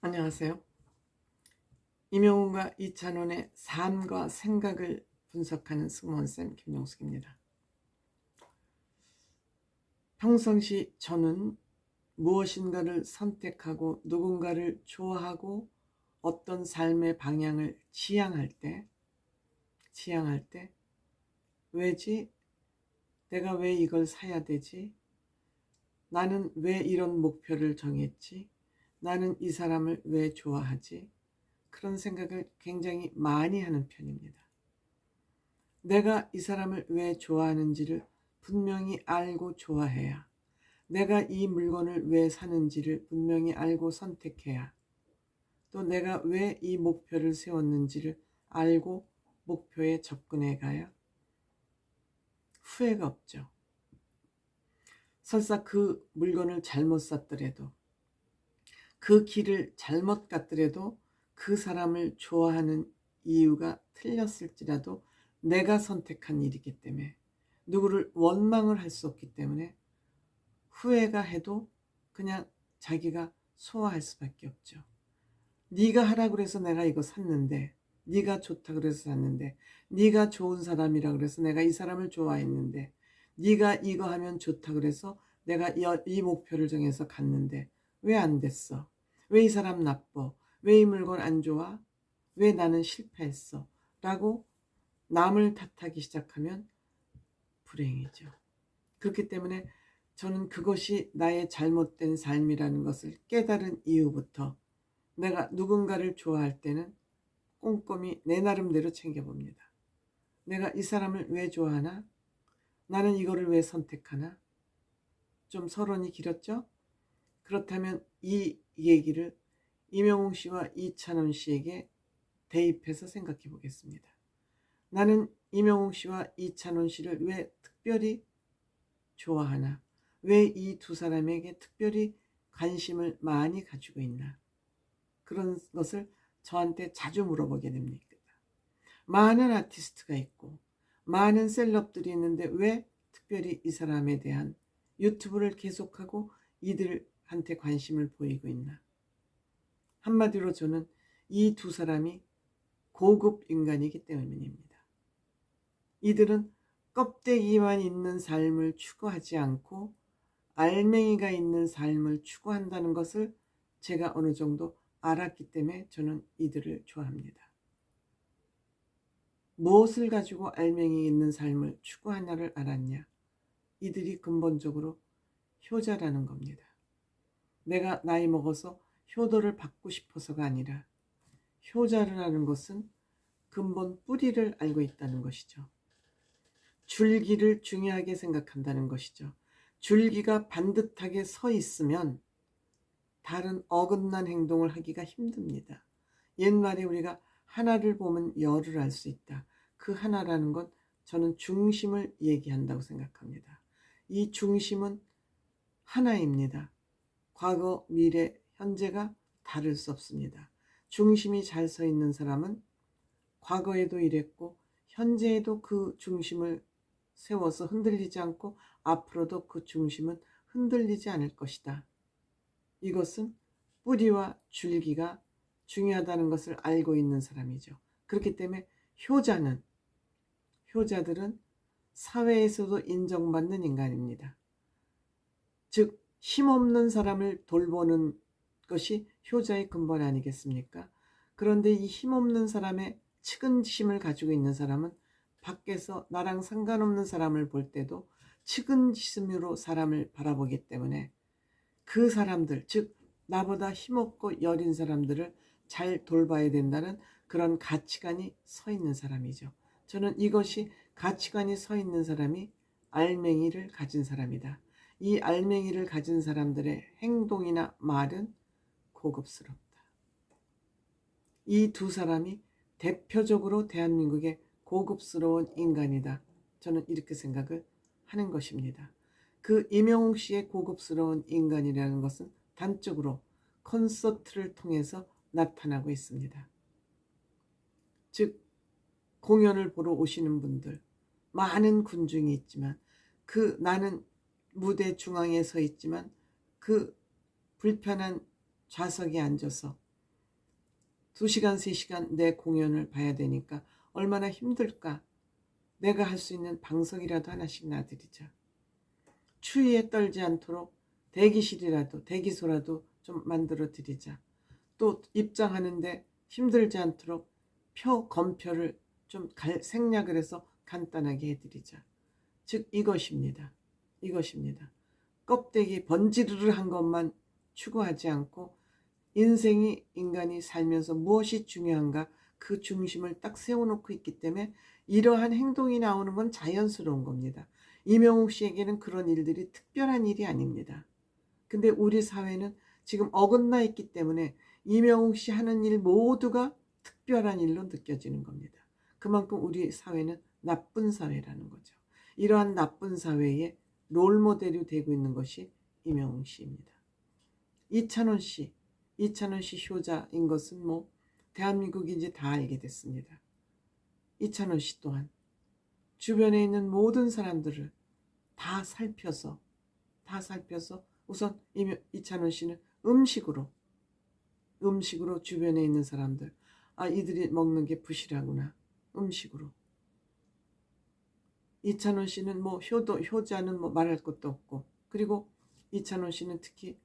안녕하세요. 임영웅과 이찬원의 삶과 생각을 분석하는 승무원쌤 김용숙입니다. 평상시 저는 무엇인가를 선택하고 누군가를 좋아하고 어떤 삶의 방향을 지향할 때 왜지? 내가 왜 이걸 사야 되지? 나는 왜 이런 목표를 정했지? 나는 이 사람을 왜 좋아하지? 그런 생각을 굉장히 많이 하는 편입니다. 내가 이 사람을 왜 좋아하는지를 분명히 알고 좋아해야, 내가 이 물건을 왜 사는지를 분명히 알고 선택해야, 또 내가 왜 이 목표를 세웠는지를 알고 목표에 접근해 가야 후회가 없죠. 설사 그 물건을 잘못 샀더라도, 그 길을 잘못 갔더라도, 그 사람을 좋아하는 이유가 틀렸을지라도 내가 선택한 일이기 때문에, 누구를 원망을 할 수 없기 때문에 후회가 해도 그냥 자기가 소화할 수밖에 없죠. 네가 하라 그래서 내가 이거 샀는데, 네가 좋다 그래서 샀는데, 네가 좋은 사람이라 그래서 내가 이 사람을 좋아했는데, 네가 이거 하면 좋다 그래서 내가 이 목표를 정해서 갔는데 왜 안 됐어? 왜 이 사람 나빠? 왜 이 물건 안 좋아? 왜 나는 실패했어? 라고 남을 탓하기 시작하면 불행이죠. 그렇기 때문에 저는 그것이 나의 잘못된 삶이라는 것을 깨달은 이후부터 내가 누군가를 좋아할 때는 꼼꼼히 내 나름대로 챙겨봅니다. 내가 이 사람을 왜 좋아하나? 나는 이거를 왜 선택하나? 좀 서론이 길었죠? 그렇다면 이 얘기를 임영웅 씨와 이찬원 씨에게 대입해서 생각해 보겠습니다. 나는 임영웅 씨와 이찬원 씨를 왜 특별히 좋아하나? 왜 이 두 사람에게 특별히 관심을 많이 가지고 있나? 그런 것을 저한테 자주 물어보게 됩니다. 많은 아티스트가 있고 많은 셀럽들이 있는데 왜 특별히 이 사람에 대한 유튜브를 계속하고 이들한테 관심을 보이고 있나? 한마디로 저는 이 두 사람이 고급 인간이기 때문입니다. 이들은 껍데기만 있는 삶을 추구하지 않고 알맹이가 있는 삶을 추구한다는 것을 제가 어느 정도 알았기 때문에 저는 이들을 좋아합니다. 무엇을 가지고 알맹이 있는 삶을 추구하냐를 알았냐? 이들이 근본적으로 효자라는 겁니다. 내가 나이 먹어서 효도를 받고 싶어서가 아니라 효자라는 것은 근본 뿌리를 알고 있다는 것이죠. 줄기를 중요하게 생각한다는 것이죠. 줄기가 반듯하게 서 있으면 다른 어긋난 행동을 하기가 힘듭니다. 옛말에 우리가 하나를 보면 열을 알 수 있다. 그 하나라는 건 저는 중심을 얘기한다고 생각합니다. 이 중심은 하나입니다. 과거, 미래, 현재가 다를 수 없습니다. 중심이 잘 서 있는 사람은 과거에도 이랬고 현재에도 그 중심을 세워서 흔들리지 않고 앞으로도 그 중심은 흔들리지 않을 것이다. 이것은 뿌리와 줄기가 중요하다는 것을 알고 있는 사람이죠. 그렇기 때문에 효자들은 사회에서도 인정받는 인간입니다. 즉 힘없는 사람을 돌보는 것이 효자의 근본 아니겠습니까? 그런데 이 힘없는 사람의 측은지심을 가지고 있는 사람은 밖에서 나랑 상관없는 사람을 볼 때도 측은지심으로 사람을 바라보기 때문에 그 사람들, 즉 나보다 힘없고 여린 사람들을 잘 돌봐야 된다는 그런 가치관이 서 있는 사람이죠. 저는 이것이 가치관이 서 있는 사람이 알맹이를 가진 사람이다. 이 알맹이를 가진 사람들의 행동이나 말은 고급스럽다. 이 두 사람이 대표적으로 대한민국의 고급스러운 인간이다. 저는 이렇게 생각을 하는 것입니다. 그 임영웅 씨의 고급스러운 인간이라는 것은 단적으로 콘서트를 통해서 나타나고 있습니다. 즉 공연을 보러 오시는 분들, 많은 군중이 있지만 나는 무대 중앙에 서 있지만 그 불편한 좌석에 앉아서 2시간, 3시간 내 공연을 봐야 되니까 얼마나 힘들까. 내가 할 수 있는 방석이라도 하나씩 놔드리자. 추위에 떨지 않도록 대기실이라도, 대기소라도 좀 만들어 드리자. 또 입장하는데 힘들지 않도록 검표를 좀 생략을 해서 간단하게 해드리자. 즉 이것입니다. 이것입니다. 껍데기 번지르르한 것만 추구하지 않고 인간이 살면서 무엇이 중요한가 그 중심을 딱 세워놓고 있기 때문에 이러한 행동이 나오는 건 자연스러운 겁니다. 이명옥 씨에게는 그런 일들이 특별한 일이 아닙니다. 근데 우리 사회는 지금 어긋나 있기 때문에 이명옥 씨 하는 일 모두가 특별한 일로 느껴지는 겁니다. 그만큼 우리 사회는 나쁜 사회라는 거죠. 이러한 나쁜 사회의 롤모델이 되고 있는 것이 이명옥 씨입니다. 이찬원 씨 효자인 것은 뭐 대한민국이 이제 다 알게 됐습니다. 이찬원 씨 또한 주변에 있는 모든 사람들을 다 살펴서 우선 이찬원 씨는 음식으로 주변에 있는 사람들, 이들이 먹는 게 부실하구나. 음식으로. 이찬원 씨는 뭐 효자는 뭐 말할 것도 없고, 그리고 이찬원 씨는 특히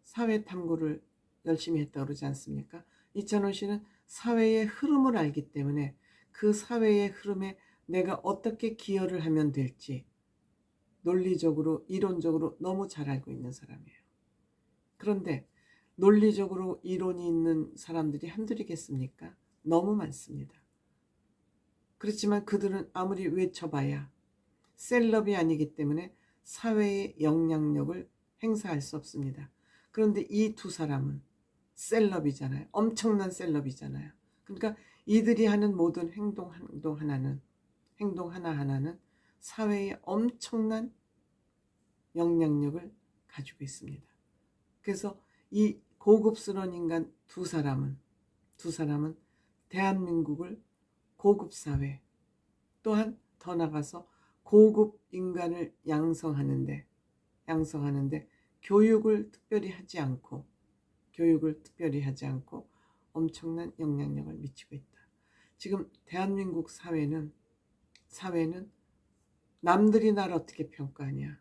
사회 탐구를 열심히 했다고 그러지 않습니까? 이찬원 씨는 사회의 흐름을 알기 때문에 그 사회의 흐름에 내가 어떻게 기여를 하면 될지 논리적으로, 이론적으로 너무 잘 알고 있는 사람이에요. 그런데 논리적으로 이론이 있는 사람들이 한둘이겠습니까? 너무 많습니다. 그렇지만 그들은 아무리 외쳐봐야 셀럽이 아니기 때문에 사회의 영향력을 행사할 수 없습니다. 그런데 이 두 사람은 셀럽이잖아요. 엄청난 셀럽이잖아요. 그러니까 이들이 하는 모든 행동 하나하나는 사회에 엄청난 영향력을 가지고 있습니다. 그래서 이 고급스러운 인간 두 사람은 대한민국을 고급 사회, 또한 더 나가서 고급 인간을 양성하는데 교육을 특별히 하지 않고 엄청난 영향력을 미치고 있다. 지금 대한민국 사회는 남들이 날 어떻게 평가하냐,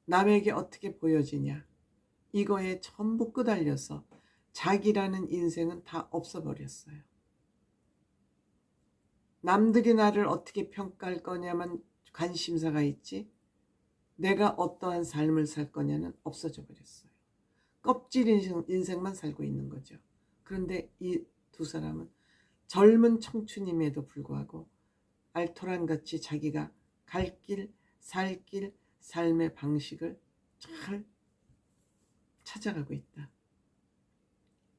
남에게 어떻게 보여지냐, 이거에 전부 끄달려서 자기라는 인생은 다 없어버렸어요. 남들이 나를 어떻게 평가할 거냐만 관심사가 있지, 내가 어떠한 삶을 살 거냐는 없어져 버렸어요. 껍질 인생만 살고 있는 거죠. 그런데 이 두 사람은 젊은 청춘임에도 불구하고 알토란같이 자기가 갈 길, 살 길, 삶의 방식을 잘 찾아가고 있다.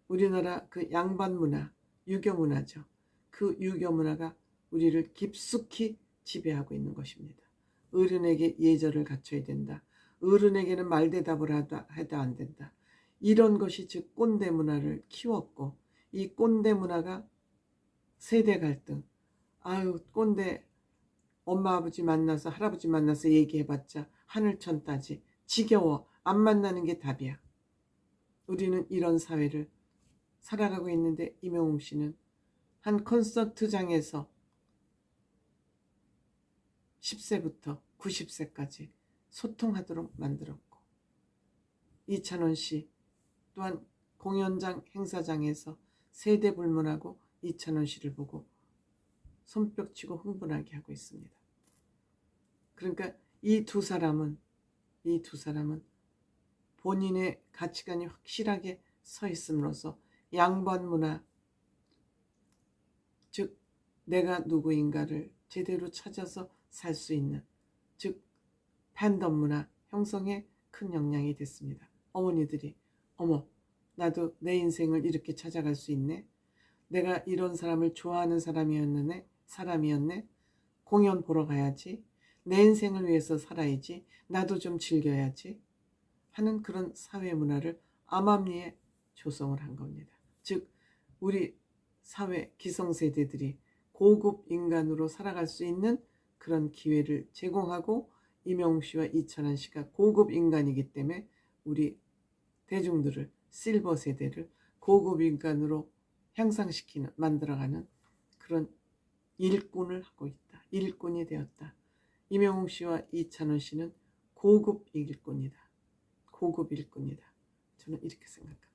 우리나라 그 양반 문화, 유교 문화죠. 그 유교 문화가 우리를 깊숙이 지배하고 있는 것입니다. 어른에게 예절을 갖춰야 된다. 어른에게는 말대답을 해도 안 된다. 이런 것이 즉 꼰대 문화를 키웠고, 이 꼰대 문화가 세대 갈등, 꼰대 엄마 아버지 만나서 할아버지 만나서 얘기해봤자 하늘천 따지, 지겨워, 안 만나는 게 답이야. 우리는 이런 사회를 살아가고 있는데 이명웅 씨는 한 콘서트장에서 10세부터 90세까지 소통하도록 만들었고, 이찬원 씨 또한 공연장 행사장에서 세대 불문하고 이찬원 씨를 보고 손뼉치고 흥분하게 하고 있습니다. 그러니까 이 두 사람은 본인의 가치관이 확실하게 서 있음으로써 양반 문화, 즉 내가 누구인가를 제대로 찾아서 살 수 있는, 즉 팬덤 문화 형성에 큰 영향이 됐습니다. 어머니들이 어머, 나도 내 인생을 이렇게 찾아갈 수 있네, 내가 이런 사람을 좋아하는 사람이었네, 공연 보러 가야지, 내 인생을 위해서 살아야지, 나도 좀 즐겨야지 하는 그런 사회 문화를 암암리에 조성을 한 겁니다. 즉 우리 사회 기성세대들이 고급 인간으로 살아갈 수 있는 그런 기회를 제공하고, 이명웅 씨와 이찬원 씨가 고급 인간이기 때문에 우리 대중들을, 실버 세대를 고급 인간으로 향상시키는 만들어가는 그런 일꾼을 하고 있다. 일꾼이 되었다. 임영웅 씨와 이찬원 씨는 고급 일꾼이다. 고급 일꾼이다. 저는 이렇게 생각합니다.